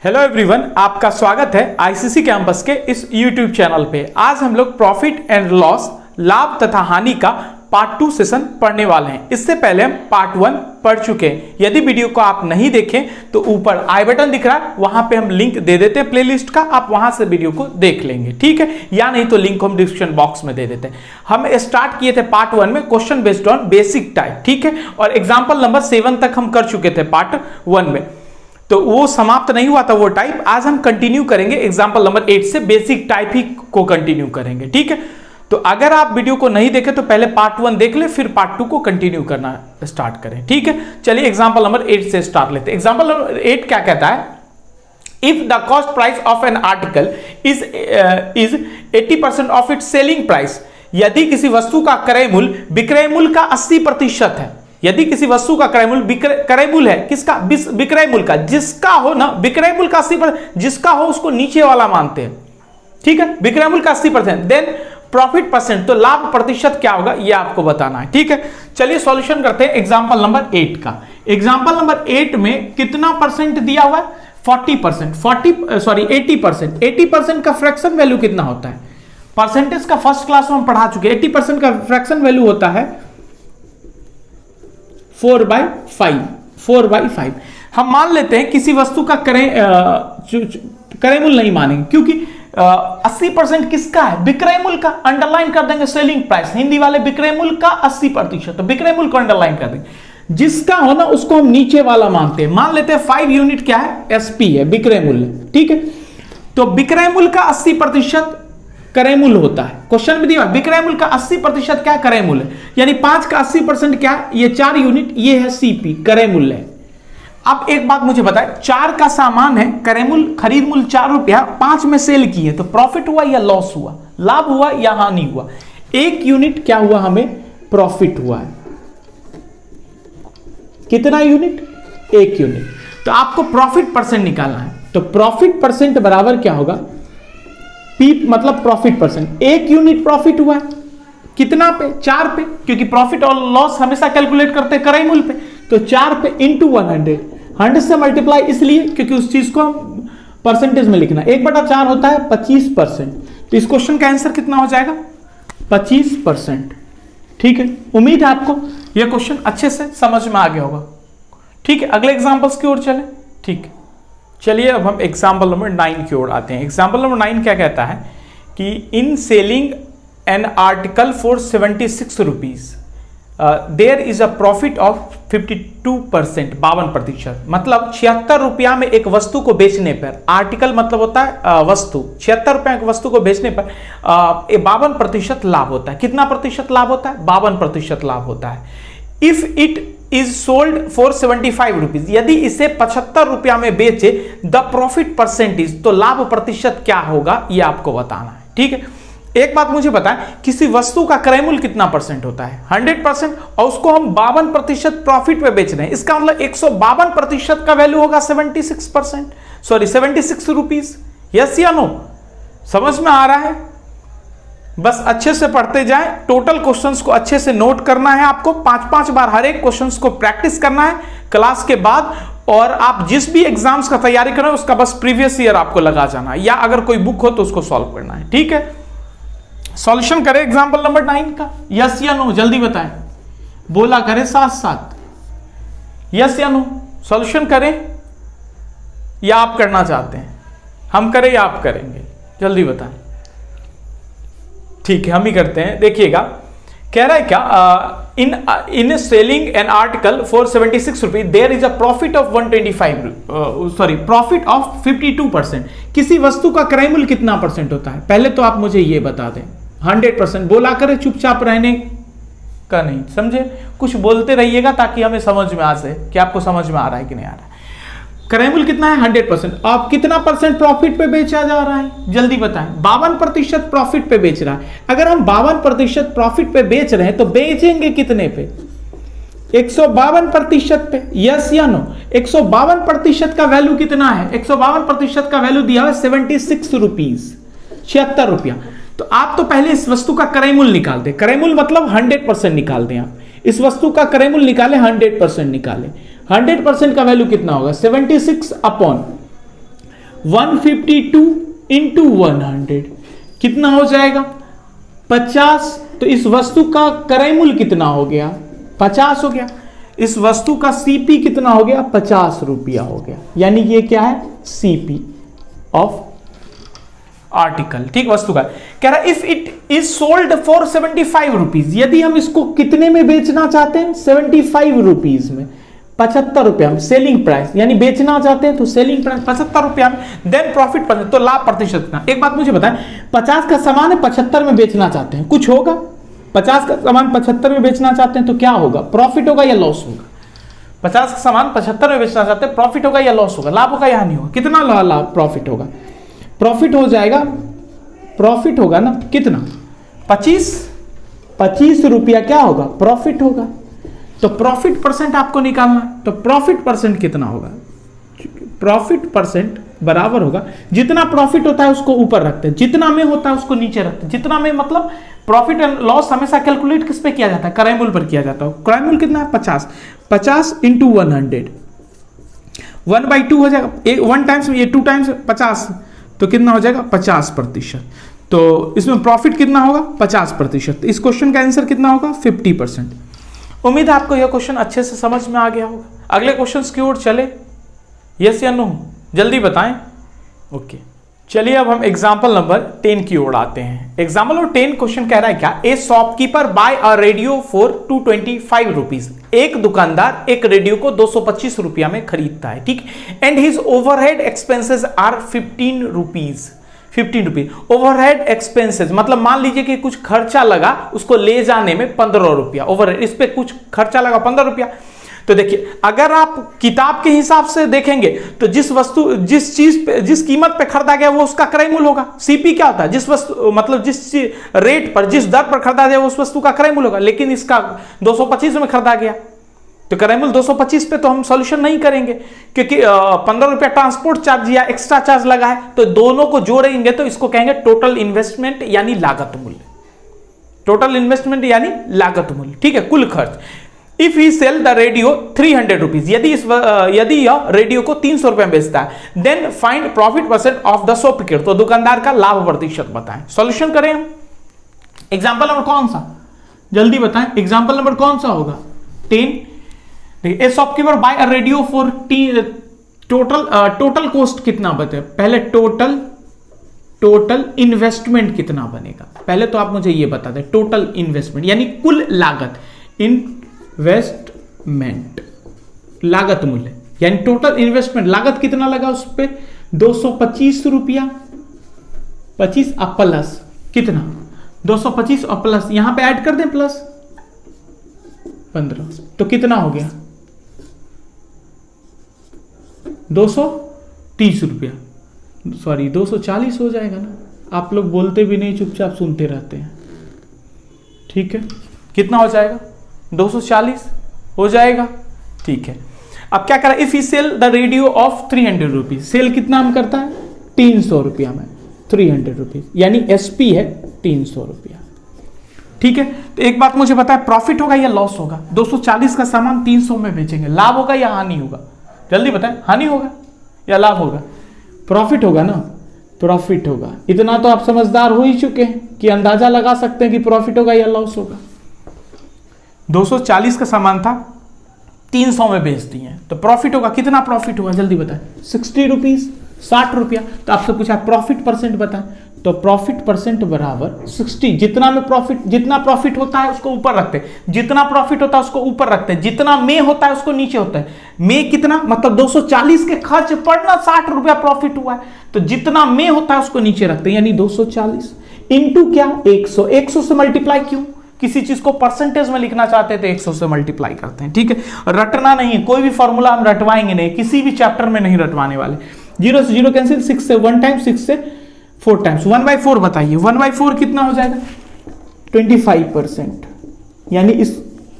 Hello everyone, आपका स्वागत है आईसीसी कैंपस के इस यूट्यूब चैनल पे। आज हम लोग प्रॉफिट एंड लॉस, लाभ तथा हानि का पार्ट 2 सेशन पढ़ने वाले हैं। इससे पहले हम पार्ट 1 पढ़ चुके हैं। यदि वीडियो को आप नहीं देखें तो ऊपर आई बटन दिख रहा है, वहां पे हम लिंक दे देते हैं प्लेलिस्ट का, आप वहां से वीडियो को देख लेंगे, ठीक है। या नहीं तो लिंक हम डिस्क्रिप्शन बॉक्स में दे देते हैं। हम स्टार्ट किए थे पार्ट 1 में question based on basic type, ठीक है, और एग्जाम्पल नंबर 7 तक हम कर चुके थे पार्ट 1 में, तो वो समाप्त नहीं हुआ था वो टाइप। आज हम कंटिन्यू करेंगे एग्जांपल नंबर 8 से, बेसिक टाइप ही को कंटिन्यू करेंगे, ठीक है। तो अगर आप वीडियो को नहीं देखे तो पहले पार्ट 1 देख ले, फिर पार्ट 2 को कंटिन्यू करना स्टार्ट करें, ठीक है। चलिए एग्जांपल नंबर 8 से स्टार्ट लेते हैं। एग्जांपल नंबर 8 क्या कहता है? If the cost price of an article is 80% of its selling price, यदि किसी वस्तु का क्रय मूल्य विक्रय मूल्य का 80% है, यदि किसी वस्तु का क्रय मूल्य क्रय मूल्य है, किसका? विक्रय मूल्य का, जिसका हो ना विक्रय मूल्य का 80%, जिसका हो उसको नीचे वाला मानते हैं, ठीक है। विक्रय मूल्य का 80%, देन प्रॉफिट परसेंट, तो लाभ प्रतिशत क्या होगा ये आपको बताना है, ठीक है। चलिए सॉल्यूशन करते हैं एग्जांपल नंबर 8 का। एग्जांपल नंबर 8 में कितना परसेंट दिया हुआ है? 40%, 80% का फ्रैक्शन वैल्यू कितना होता है? परसेंटेज का फर्स्ट क्लास में हम पढ़ा चुके हैं। 80% का फ्रैक्शन वैल्यू होता है 4/5। हम मान लेते हैं किसी वस्तु का क्रय मूल्य नहीं मानेंगे, क्योंकि 80% किसका है? विक्रय मूल्य का। अंडरलाइन कर देंगे सेलिंग प्राइस, हिंदी वाले विक्रय मूल्य का 80%, तो विक्रय मूल्य को अंडरलाइन कर देंगे। जिसका हो ना उसको हम नीचे वाला मानते हैं। मान लेते हैं 5 यूनिट क्या है? एसपी है, विक्रय मूल्य, ठीक है। तो विक्रय मूल्य का 80% क्रय मूल्य होता है। क्वेश्चन में दिया विक्रय मूल्य का 80% क्या है? क्रय मूल्य, यानी 5 का 80% क्या है? ये 4 यूनिट, ये है सीपी, क्रय मूल्य है। अब एक बात मुझे बताए, 4 का सामान है, क्रय मूल्य खरीद मूल्य 4 रुपया, 5 में सेल किए, तो प्रॉफिट हुआ या लॉस हुआ? लाभ हुआ या हानि हुआ? 1 यूनिट क्या हुआ? हमें प्रॉफिट हुआ है। कितना यूनिट? 1 यूनिट। तो आपको प्रॉफिट परसेंट निकालना है, तो प्रॉफिट परसेंट बराबर क्या होगा? पी मतलब प्रॉफिट परसेंट। 1 यूनिट प्रॉफिट हुआ है, कितना पे? 4 पे, क्योंकि प्रॉफिट और लॉस हमेशा कैलकुलेट करते हैं क्रय मूल्य पे, तो 4 पे इंटू 100 से मल्टीप्लाई, इसलिए क्योंकि उस चीज को हम परसेंटेज में लिखना। 1/4 होता है 25%, तो इस क्वेश्चन का आंसर कितना हो जाएगा? 25%, ठीक है। उम्मीद है आपको यह क्वेश्चन अच्छे से समझ में आ गया होगा, ठीक है। अगले एग्जाम्पल्स की ओर चले, ठीक है। चलिए अब हम एग्जाम्पल नंबर 9 की ओर आते हैं। एग्जाम्पल नंबर 9 क्या कहता है कि in selling an article for 76 rupees there is a profit of 52%, 52%, मतलब 76 रुपया में एक वस्तु को बेचने पर, आर्टिकल मतलब होता है वस्तु, 76 रुपया की वस्तु को बेचने पर 52% लाभ होता है। कितना प्रतिशत लाभ होता है? 52% लाभ होता है। If it is sold for 75 rupees, यदि इसे 75 रुपया में बेचे, द प्रॉफिट परसेंटेज, तो लाभ प्रतिशत क्या होगा ये आपको बताना है, ठीक है। एक बात मुझे बताएं, किसी वस्तु का क्रय मूल्य कितना परसेंट होता है? 100%, और उसको हम 52% प्रॉफिट पे बेच रहे हैं, इसका मतलब 152% का वैल्यू होगा 76 रुपीज। यस या नो? समझ में आ रहा है? बस अच्छे से पढ़ते जाएं, टोटल क्वेश्चंस को अच्छे से नोट करना है आपको, 5-5 बार हर एक क्वेश्चंस को प्रैक्टिस करना है क्लास के बाद, और आप जिस भी एग्जाम्स का तैयारी करें उसका बस प्रीवियस ईयर आपको लगा जाना है, या अगर कोई बुक हो तो उसको सॉल्व करना है, ठीक है। सॉल्यूशन करें एग्जाम्पल नंबर 9 का, यस या नो? जल्दी बताएं, बोला करें साथ साथ, यस या नो? सॉल्यूशन करें या आप करना चाहते हैं? हम करें या आप करेंगे? जल्दी बताएं। ठीक है, हम ही करते हैं। देखिएगा कह रहा है क्या, in selling an article for 76 rupees there is a profit of 52%। किसी वस्तु का क्रय मूल्य कितना परसेंट होता है? पहले तो आप मुझे ये बता दें। 100%। बोला करें, चुपचाप रहने का नहीं, समझे? कुछ बोलते रहिएगा ताकि हमें समझ में आ जाए कि आपको समझ में आ रहा है कि नहीं आ रहा है। क्रय मूल्य कितना है? 100%। आप कितना परसेंट प्रॉफिट पे बेचा जा रहा है? जल्दी बताएं। 52% प्रॉफिट पे बेच रहा है। अगर हम 52% प्रॉफिट पे बेच रहे हैं तो बेचेंगे कितने पे? 152% पे, यस या नो? 152% का वैल्यू कितना है? 152% का वैल्यू दिया है 76 रुपीज, 76 रुपया। तो आप तो पहले इस वस्तु का क्रय मूल्य निकाल दें। क्रय मूल्य मतलब 100% निकाल दें। आप इस वस्तु का क्रय मूल्य निकाले, 100% निकाले। 100% का वैल्यू कितना होगा? 76 अपॉन 152 इंटू 100 कितना हो जाएगा 50। तो इस वस्तु का क्रय मूल्य कितना हो गया 50 हो गया। इस वस्तु का सीपी कितना हो गया 50 रुपया हो गया। यानी ये क्या है सीपी ऑफ आर्टिकल, ठीक, वस्तु का। कह रहा if it is sold for 75 rupees, यदि हम इसको कितने में बेचना चाहते हैं 75 रुपीज में, 75 रुपया में सेलिंग प्राइस, यानी बेचना चाहते हैं तो सेलिंग प्राइस 75 रुपया में, देन प्रॉफिट परसेंट, तो लाभ प्रतिशत कितना। एक बात मुझे बताएं 50 का सामान है 75 में बेचना चाहते हैं, कुछ होगा 50 का सामान 75 में बेचना चाहते हैं तो क्या होगा प्रॉफिट होगा या लॉस होगा। 50 का सामान 75 में बेचना चाहते हैं प्रॉफिट होगा या लॉस होगा, लाभ होगा या हानि होगा, कितना लाभ प्रॉफिट होगा, प्रॉफिट हो जाएगा, प्रॉफिट होगा ना कितना 25 रुपया क्या होगा प्रॉफिट होगा। तो प्रॉफिट परसेंट आपको निकालना है, तो प्रॉफिट परसेंट कितना होगा, प्रॉफिट परसेंट बराबर होगा जितना प्रॉफिट होता है उसको ऊपर रखते हैं, जितना में होता है उसको नीचे रखते हैं। जितना में मतलब प्रॉफिट एंड लॉस हमेशा कैलकुलेट किस पे किया जाता है क्रय मूल्य पर किया जाता है। क्रय मूल्य कितना है 50 इंटू 100 1/2 हो जाएगा, 1 टाइम्स ये 2 टाइम्स 50 तो कितना हो जाएगा 50%। तो इसमें प्रॉफिट कितना होगा 50%। इस क्वेश्चन का आंसर कितना होगा 50%। उम्मीद है आपको यह क्वेश्चन अच्छे से समझ में आ गया होगा। अगले क्वेश्चन की ओर चले, यस या नो, जल्दी बताएं। ओके चलिए अब हम एग्जाम्पल नंबर 10 की ओर आते हैं। एग्जाम्पल नंबर 10 क्वेश्चन कह रहा है क्या, a shopkeeper buy a radio for 225 rupees. एक दुकानदार एक रेडियो को 225 रुपया में खरीदता है, ठीक, and his overhead expenses are 15 rupees. Overhead expenses मतलब मान लीजिए कि कुछ खर्चा लगा उसको ले जाने में 15 रुपया, ओवरहेड इस पे कुछ खर्चा लगा 15 रुपया। तो देखिए अगर आप किताब के हिसाब से देखेंगे तो जिस वस्तु जिस चीज पे जिस कीमत पे खरीदा गया वो उसका क्रय मूल्य होगा। सीपी क्या होता है, जिस वस्तु मतलब जिस रेट पर जिस दर पर खरीदा गया उस वस्तु का क्रय मूल्य होगा। लेकिन इसका 225 में खरीदा गया तो क्रय मूल्य 225 पे तो हम सॉल्यूशन नहीं करेंगे क्योंकि 15 रुपया ट्रांसपोर्ट चार्ज या एक्स्ट्रा चार्ज लगा है। तो दोनों को जोड़ेंगे तो इसको कहेंगे टोटल इन्वेस्टमेंट यानी लागत मूल्य, टोटल इन्वेस्टमेंट यानी लागत मूल्य, ठीक है, कुल खर्च। If he sell the radio 300 rupees, यदि यह रेडियो को 300 रुपए में बेचता है, then find profit percent of the shopkeeper, तो दुकानदार का लाभ प्रतिशत बताएं। सॉल्यूशन करें हम। एग्जांपल नंबर कौन सा, जल्दी बताएं, एग्जांपल नंबर कौन सा होगा 10। A shopkeeper buy a radio for total cost कितना बचे, पहले टोटल इन्वेस्टमेंट कितना बनेगा, पहले तो आप मुझे ये बता दें टोटल इन्वेस्टमेंट यानी कुल लागत, इन्वेस्टमेंट लागत मूल्य यानी टोटल इन्वेस्टमेंट लागत कितना लगा उस पे 225 रुपया, 25 प्लस कितना 225 और प्लस यहां पे ऐड कर दें प्लस 15 तो कितना हो गया 230 रुपया, सॉरी 240 हो जाएगा ना। आप लोग बोलते भी नहीं, चुपचाप सुनते रहते हैं, ठीक है, कितना हो जाएगा 240 हो जाएगा, ठीक है। अब क्या करा, if he sell the radio of 300 rupees, sell कितना हम करता है 300 रुपया में 300 रुपीज यानी एसपी है 300 रुपया, ठीक है। तो एक बात मुझे पता है प्रॉफिट होगा या लॉस होगा, 240 का सामान 300 में बेचेंगे, लाभ होगा या हानि होगा, जल्दी बताएं, हानि होगा या लाभ होगा, प्रॉफिट होगा ना, प्रॉफिट होगा। इतना तो आप समझदार हो ही चुके हैं कि अंदाजा लगा सकते हैं कि प्रॉफिट होगा या लॉस होगा। 240 का सामान था 300 में बेच दिए तो प्रॉफिट होगा, कितना प्रॉफिट होगा जल्दी बताएं 60 रुपीज 60 रुपया। तो आपसे पूछा प्रॉफिट परसेंट बताएं, तो प्रॉफिट परसेंट बराबर 60, जितना प्रॉफिट होता है उसको ऊपर रखते हैं, जितना प्रॉफिट होता है उसको ऊपर रखते हैं, जितना में होता है उसको नीचे होता है। में कितना मतलब 240 के खर्च पड़ना 60 रुपया प्रॉफिट हुआ है, तो जितना में होता है उसको नीचे रखते हैं यानी 240 इंटू क्या 100, 100 से मल्टीप्लाई, क्यों किसी चीज को परसेंटेज में लिखना चाहते हैं तो 100 से मल्टीप्लाई करते हैं, ठीक है। रटना नहीं, कोई भी फॉर्मूला हम रटवाएंगे नहीं, किसी भी चैप्टर में नहीं रटवाने वाले। 0 से 0 कैंसिल, 6 से 1 टाइम, 6 से 4 टाइम्स, 1/4 बताइए 1/4 कितना हो जाएगा 25%, यानी इस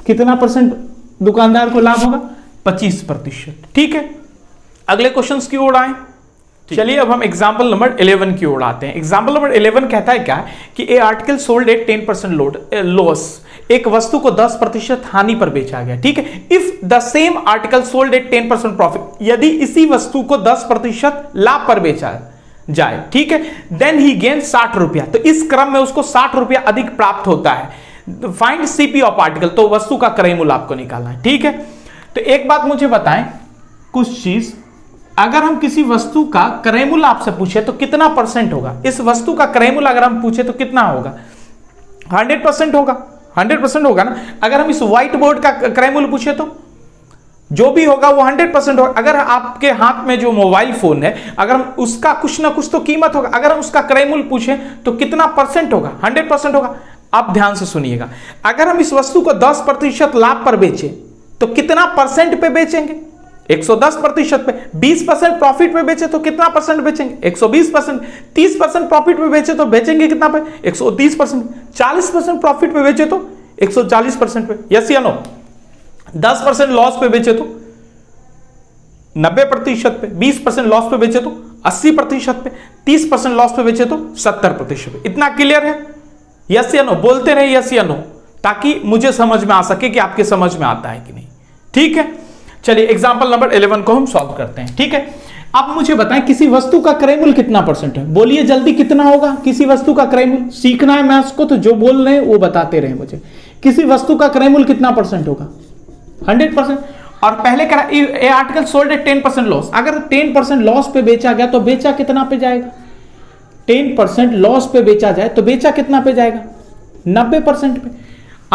कितना परसेंट दुकानदार को लाभ होगा 25%, ठीक है। अगले क्वेश्चन की ओर आए, चलिए अब हम एग्जाम्पल नंबर 11 की ओर आते हैं। एग्जाम्पल नंबर 11 कहता है क्या कि ए आर्टिकल सोल्ड एट 10% लॉस, एक वस्तु को 10% हानि पर बेचा गया। ठीक है, if the same article sold at 10% profit, यदि इसी वस्तु को 10% लाभ पर बेचा जाए, ठीक है, देन ही गेन 60 रुपया, तो इस क्रम में उसको 60 रुपया अधिक प्राप्त होता है। फाइंड सीपी ऑफ आर्टिकल, तो वस्तु का क्रय मूल्य आपको निकालना है। ठीक है, तो एक बात मुझे बताएं, कुछ चीज अगर हम किसी वस्तु का क्रय मूल्य आपसे पूछे तो कितना परसेंट होगा, इस वस्तु का क्रय मूल्य अगर हम पूछे तो कितना होगा, 100% होगा, 100% होगा ना। अगर हम इस व्हाइट बोर्ड का क्रय मूल्य पूछे तो जो भी होगा वो 100% होगा। अगर आपके हाथ में जो मोबाइल फोन है, अगर हम उसका कुछ ना कुछ तो कीमत होगा, अगर हम उसका क्रय मूल्य पूछे तो कितना परसेंट होगा, 100% होगा। आप ध्यान से सुनिएगा, अगर हम इस वस्तु को 10% लाभ पर बेचे तो कितना परसेंट पे बेचेंगे, 110% पे। 20% प्रॉफिट पे बेचे तो कितना परसेंट बेचेंगे, 120%। 30% प्रॉफिट पे बेचे तो बेचेंगे कितना पे, 130%। 40% प्रॉफिट पे बेचे तो 140% पे, यस या नो। 10% लॉस पे बेचे तो 90% पे, 20% लॉस पे बेचे तो 80% पे, 30% लॉस पे बेचे तो 70% पे। इतना क्लियर है, यस या नो? बोलते रहे यस या नो, ताकि मुझे समझ में आ सके कि आपके समझ में आता है कि नहीं। ठीक है, चलिए एग्जांपल नंबर 11 को हम सॉल्व करते हैं। ठीक है, आप मुझे बताएं किसी वस्तु का क्रय मूल्य कितना परसेंट है, बोलिए जल्दी कितना होगा किसी वस्तु का क्रय मूल्य। सीखना है मैथ्स को, तो जो बोल रहे हैं वो बताते रहे मुझे। किसी वस्तु का क्रय मूल्य कितना परसेंट होगा, 100%। और पहले कह रहा ए आर्टिकल सोल्ड एट 10% लॉस, अगर 10% लॉस पे बेचा गया तो बेचा कितना पे जाएगा, 10% लॉस पे बेचा जाए तो बेचा कितना पे जाएगा, 90% पे।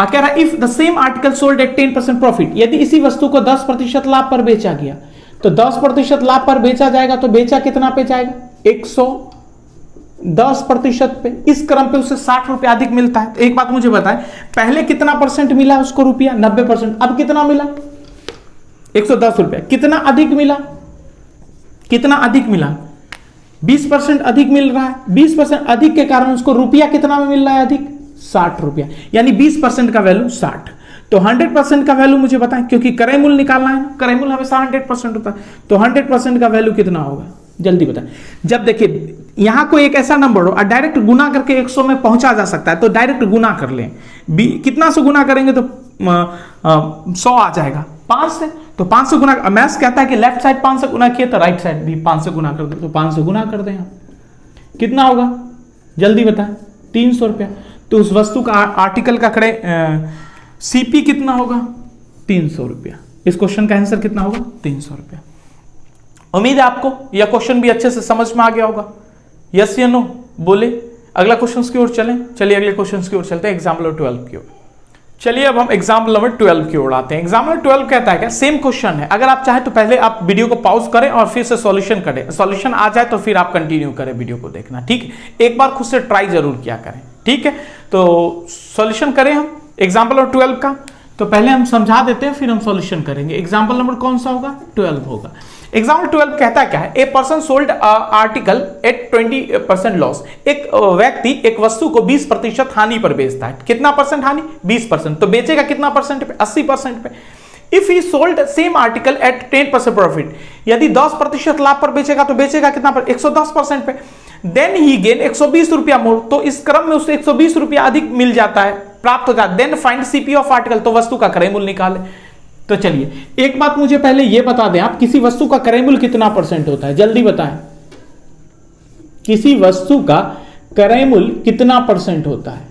कह रहा if the same article sold at 10% profit, यदि इसी वस्तु को 10% लाभ पर बेचा गया तो 10% लाभ पर बेचा जाएगा तो बेचा कितना पे जाएगा, 110% पे। इस क्रम पे उसे 60 रुपया अधिक मिलता है। तो एक बात मुझे बताएं, पहले कितना परसेंट मिला उसको रुपया, 90%। अब कितना मिला, 110 रुपया। कितना अधिक मिला, कितना अधिक मिला, 20% अधिक मिल रहा है। 20% अधिक के कारण उसको रुपया कितना में मिल रहा है, अधिक 60 रुपया, यानी 20% का वैल्यू 60। तो 100% का वैल्यू मुझे बताएं, क्योंकि क्रय मूल्य निकालना है ना, क्रय मूल्य हमेशा 100% होता है। तो 100% का वैल्यू कितना होगा, जल्दी बताएं। जब देखिए यहां कोई एक ऐसा नंबर हो और डायरेक्ट गुना करके 100 में पहुंचा जा सकता है, तो डायरेक्ट गुना कर लें। कितना से गुना करेंगे तो 100 आ जाएगा, 5 से। तो 5 से गुना, मैथ्स कहता है कि लेफ्ट साइड 5 से गुना किया तो राइट साइड भी 5 से गुना कर दे, तो 5 से गुना कर दें हम। कितना होगा जल्दी बताएं, 300 रुपया। तो उस वस्तु का आर्टिकल का क्रय सीपी कितना होगा, 300 रुपया। इस क्वेश्चन का आंसर कितना होगा, 300 रुपया। उम्मीद है आपको यह क्वेश्चन भी अच्छे से समझ में आ गया होगा, यस या नो बोले। अगला क्वेश्चन की ओर चलें, चलिए अगले क्वेश्चन की ओर चलते हैं, एग्जाम्पल नंबर 12 की ओर। चलिए अब हम एग्जाम्पल नंबर 12 की ओर आते हैं। एग्जाम्पल 12 कहता है क्या, सेम क्वेश्चन है। अगर आप चाहें तो पहले आप वीडियो को पॉज करें और फिर से सॉल्यूशन करें, सॉल्यूशन आ जाए तो फिर आप कंटिन्यू करें वीडियो को देखना। ठीक है, एक बार खुद से ट्राई जरूर किया करें। ठीक है, तो सॉल्यूशन करें हम एग्जाम्पल नंबर 12 का। तो पहले हम समझा देते हैं, फिर हम सॉल्यूशन करेंगे। एग्जाम्पल नंबर कौन सा होगा, 12 होगा। एग्जाम्पल 12 कहता है क्या है, a person sold article at 20% loss, एक व्यक्ति एक वस्तु को 20% हानि पर बेचता है। कितना परसेंट हानि, 20%। तो बेचेगा कितना परसेंट पे, 80% पे। If he sold same article at 10% profit, यदि 10% लाभ पर बेचेगा तो बेचेगा कितना पर, 110% पे। देन ही गेन 120 रुपया मोर, तो इस क्रम में उसे 120 रुपया अधिक मिल जाता है, प्राप्त हो जाता है। Then find CP of article, तो वस्तु का क्रय मूल्य निकाले। तो चलिए एक बात मुझे पहले यह बता दें, आप किसी वस्तु का क्रय मूल्य कितना परसेंट होता है, जल्दी बताएं। किसी वस्तु का क्रय मूल्य कितना परसेंट होता है,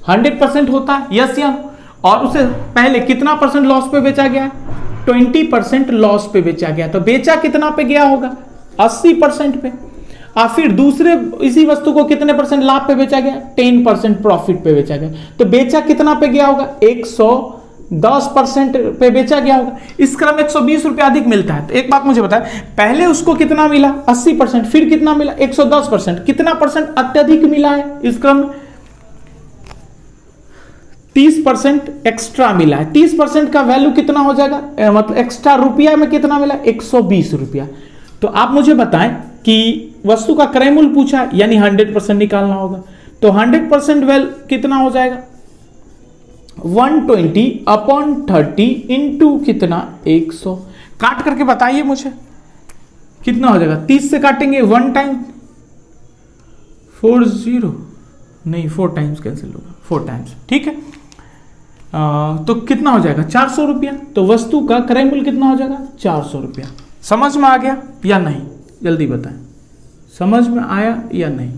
100% होता है, यस या नो? और उसे पहले कितना परसेंट लॉस पे बेचा गया, 20% लॉस पे बेचा गया। तो बेचा कितना पे गया होगा, 80% पे। और फिर दूसरे इसी वस्तु को कितने परसेंट लाभ पे बेचा गया, 10% प्रॉफिट पे बेचा गया। तो बेचा कितना पे गया होगा, 110% पे बेचा गया होगा। इस क्रम में 120 रुपया अधिक मिलता है। तो एक बात मुझे बताएं, पहले उसको कितना मिला, 80%, फिर कितना मिला, 110%। कितना परसेंट अत्यधिक मिला है इस क्रम में, 30% एक्स्ट्रा मिला है। 30% का वैल्यू कितना हो जाएगा, मतलब एक्स्ट्रा रुपया में कितना मिला, 120 रुपया। तो आप मुझे बताएं कि वस्तु का क्रय मूल्य पूछा, यानी 100% निकालना होगा। तो 100% वैल्यू कितना हो जाएगा, 120/30 इंटू कितना, 100। काट करके बताइए मुझे कितना हो जाएगा, 30 से काटेंगे 1 टाइम 40 नहीं 4 टाइम्स कैंसिल होगा 4 टाइम्स, ठीक है। तो कितना हो जाएगा 400 रुपया। तो वस्तु का क्रय मूल्य कितना हो जाएगा 400 रुपया। समझ में आ गया या नहीं, जल्दी बताएं, समझ में आया या नहीं।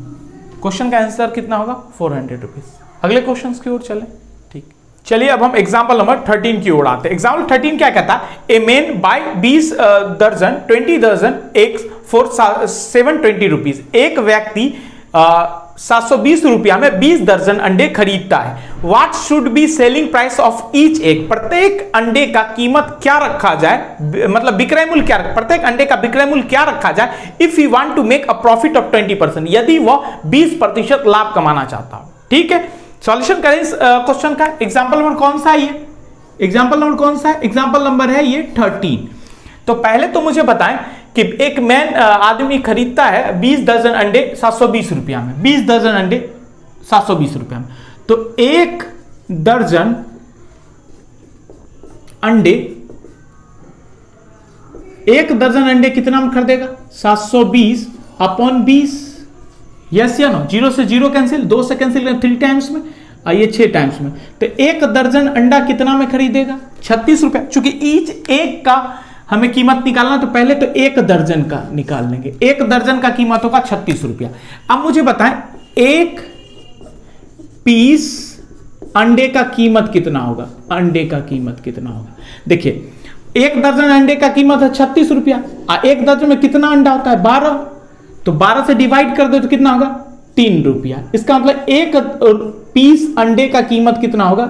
क्वेश्चन का आंसर कितना होगा 400 रुपीज। अगले क्वेश्चन की ओर चलें, ठीक। चलिए अब हम एग्जाम्पल नंबर 13 की ओर आते हैं। एग्जाम्पल 13 क्या कहता है, ए मैन बाय 20 दर्जन 20 दर्जन एग्स फॉर 720 रुपीज। एक व्यक्ति 720 रुपया में 20 दर्जन अंडे खरीदता है। What should be selling price of each egg. प्रत्येक अंडे का कीमत क्या रखा जाए, मतलब विक्रय मूल्य क्या, प्रत्येक अंडे का विक्रय मूल्य क्या रखा जाए if you want to make a profit of 20%, यदि वह 20% लाभ कमाना चाहता हो, ठीक है। सॉल्यूशन करें इस क्वेश्चन का। एग्जाम्पल नंबर कौन सा है ये, एग्जाम्पल नंबर कौन सा है, एग्जाम्पल नंबर है ये 13। तो पहले तो मुझे बताएं कि एक मैन आदमी खरीदता है 20 दर्जन अंडे 720 रुपया में, 20 दर्जन अंडे 720 रुपया में। तो एक दर्जन अंडे, एक दर्जन अंडे कितना में खरीदेगा 720 अपॉन 20, यस या नो। 0 से 0 कैंसिल, 2 से कैंसिल 3 टाइम्स में, ये 6 टाइम्स में। तो एक दर्जन अंडा कितना में खरीदेगा 36 रुपया। चूंकि ईच एक का हमें कीमत निकालना, तो पहले तो एक दर्जन का निकाल लेंगे। एक दर्जन का कीमत होगा 36 रुपया। अब मुझे बताएं एक पीस अंडे का कीमत कितना होगा, अंडे का कीमत कितना होगा। देखिए एक दर्जन अंडे का कीमत है 36 रुपया, एक दर्जन में कितना अंडा होता है 12, तो 12 से डिवाइड कर दो तो कितना होगा 3 रुपया। इसका मतलब एक पीस अंडे का कीमत कितना होगा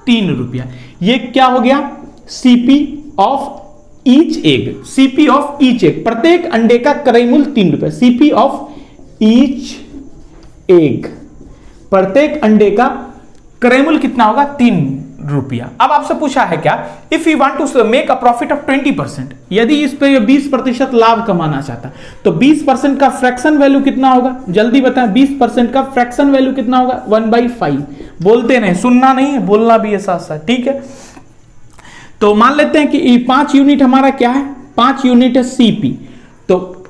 3 रुपया। ये क्या हो गया CP of each egg, CP of each egg, प्रत्येक अंडे का क्रय मूल्य 3 रुपए। सीपी ऑफ ईच एग, प्रत्येक अंडे का क्रय मूल्य कितना होगा 3 रुपया। अब आपसे पूछा है क्या, if you want to make a profit of 20%, यदि इस पे 20% लाभ कमाना चाहता है तो 20% का फ्रैक्शन वैल्यू कितना होगा, जल्दी बताएं। 20% का फ्रैक्शन वैल्यू कितना होगा 1/5। बोलते नहीं, सुनना नहीं है, बोलना भी है साथ साथ, ठीक है। तो मान लेते हैं कि 5 यूनिट हमारा क्या है, 5 यूनिट है सीपी, तो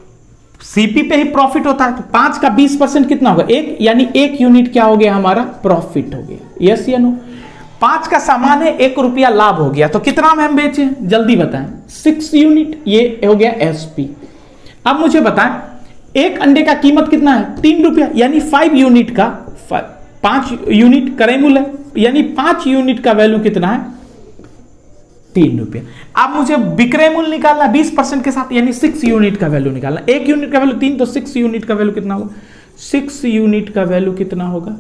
सीपी पे ही प्रॉफिट होता है। तो 5 का 20% कितना होगा 1, यानी 1 यूनिट क्या हो गया हमारा प्रॉफिट हो गया, यस या नो। 5 का सामान है 1 रुपया लाभ हो गया, तो कितना में हम बेचे जल्दी बताएं 6 यूनिट, ये हो गया एसपी। अब मुझे बताएं एक अंडे का कीमत कितना है 3 रुपया, यानी 5 यूनिट का 5 यूनिट क्रय मूल्य है, यानी 5 यूनिट का वैल्यू कितना है 3 रुपया। अब मुझे विक्रय मूल्य निकालना 20% के साथ, यानी 6 यूनिट का वैल्यू निकालना। 1 यूनिट का वैल्यू 3, तो 6 यूनिट का वैल्यू कितना होगा 6 यूनिट का वैल्यू कितना होगा,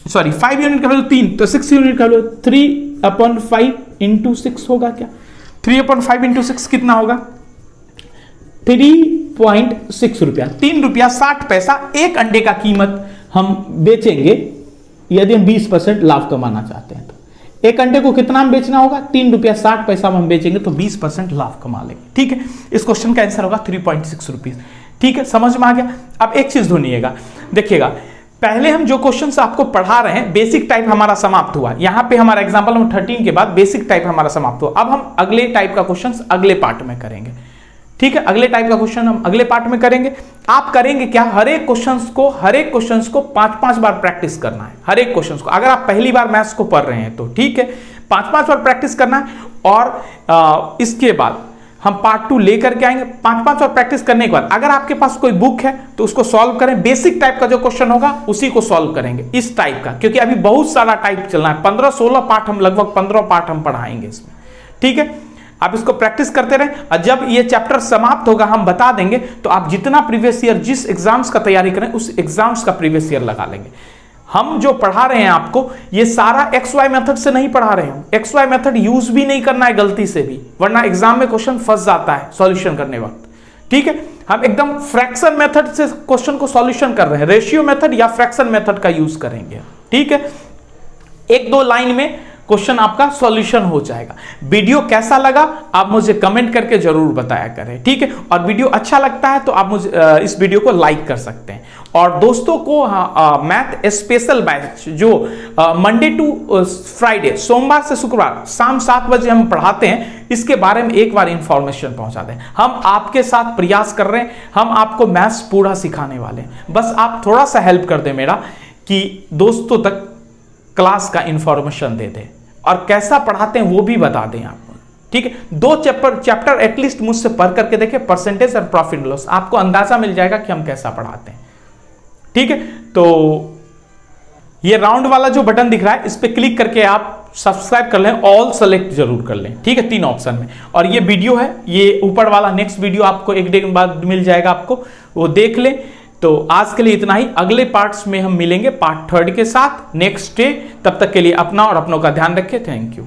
सॉरी 5 यूनिट का वैल्यू 3, तो 6 यूनिट का वैल्यू 3/5 इंटू 6 होगा क्या, 3/5 इंटू 6 कितना होगा 3.6 रुपया। 3 रुपया 60 पैसा एक अंडे का कीमत हम बेचेंगे यदि हम 20% लाभ कमाना चाहते हैं। तो एक अंडे को कितना में बेचना होगा 3 रुपया 60 पैसा में हम बेचेंगे तो 20% लाभ कमा लेंगे, ठीक है। इस क्वेश्चन का आंसर होगा 3.6 रुपीज, ठीक है, समझ में आ गया। अब एक चीज ढूंढिएगा, देखिएगा पहले हम जो क्वेश्चंस आपको पढ़ा रहे हैं बेसिक टाइप हमारा समाप्त हुआ, यहां पे हमारा एग्जांपल नंबर 13 के बाद बेसिक टाइप हमारा समाप्त हुआ। अब हम अगले टाइप का क्वेश्चंस अगले पार्ट में करेंगे, ठीक है। अगले टाइप का क्वेश्चन हम अगले पार्ट में करेंगे। आप करेंगे क्या, हर एक क्वेश्चंस को 5-5 बार प्रैक्टिस करना है, हर एक क्वेश्चंस को। अगर आप पहली बार मैथ्स को पढ़ रहे हैं तो ठीक है 5-5 बार प्रैक्टिस करना है, और इसके बाद हम पार्ट 2 लेकर के आएंगे। 5-5 बार प्रैक्टिस करने के बाद अगर आपके पास कोई बुक है तो उसको सॉल्व करें, बेसिक टाइप का जो क्वेश्चन होगा उसी को सॉल्व करेंगे, इस टाइप का, क्योंकि अभी बहुत सारा टाइप चलना है। 15-16 पार्ट हम लगभग 15 पार्ट हम पढ़ाएंगे इसमें, ठीक है। आप इसको प्रैक्टिस करते रहें, और जब ये चैप्टर समाप्त होगा हम बता देंगे, तो आप जितना प्रीवियस ईयर जिस एग्जाम्स का तैयारी करें उस एग्जाम्स का प्रीवियस ईयर लगा लेंगे। हम जो पढ़ा रहे हैं आपको ये सारा XY मेथड से नहीं पढ़ा रहे हैं, XY मेथड यूज भी नहीं करना है गलती से भी, वरना एग्जाम में क्वेश्चन फंस जाता है सॉल्यूशन करने वक्त, ठीक है। हम एकदम फ्रैक्शन मेथड से क्वेश्चन को सॉल्यूशन कर रहे हैं, रेशियो मेथड या फ्रैक्शन मेथड का यूज करेंगे, ठीक है। 1-2 लाइन में क्वेश्चन आपका सॉल्यूशन हो जाएगा। वीडियो कैसा लगा आप मुझे कमेंट करके जरूर बताया करें, ठीक है। और वीडियो अच्छा लगता है तो आप मुझे इस वीडियो को लाइक कर सकते हैं। और दोस्तों को मैथ स्पेशल बैच जो मंडे टू फ्राइडे, सोमवार से शुक्रवार शाम 7 बजे हम पढ़ाते हैं, इसके बारे में एक बार इंफॉर्मेशन पहुंचा दें। हम आपके साथ प्रयास कर रहे हैं, हम आपको मैथ्स पूरा सिखाने वाले हैं। बस आप थोड़ा सा हेल्प कर दें मेरा, कि दोस्तों तक क्लास का इंफॉर्मेशन दे दें और कैसा पढ़ाते हैं वो भी बता दें आपको, ठीक है। 2 चैप्टर एटलीस्ट मुझसे पढ़ करके देखें, परसेंटेज और प्रॉफिट लॉस, आपको अंदाजा मिल जाएगा कि हम कैसा पढ़ाते हैं, ठीक है। तो ये राउंड वाला जो बटन दिख रहा है इस पे क्लिक करके आप सब्सक्राइब कर लें, ऑल सेलेक्ट जरूर कर लें, ठीक है, 3 ऑप्शन में। और ये वीडियो है, ये ऊपर वाला नेक्स्ट वीडियो आपको 1 डे के बाद मिल जाएगा, आपको वो देख लें। तो आज के लिए इतना ही, अगले पार्ट्स में हम मिलेंगे पार्ट 3 के साथ नेक्स्ट डे। तब तक के लिए अपना और अपनों का ध्यान रखें। Thank you.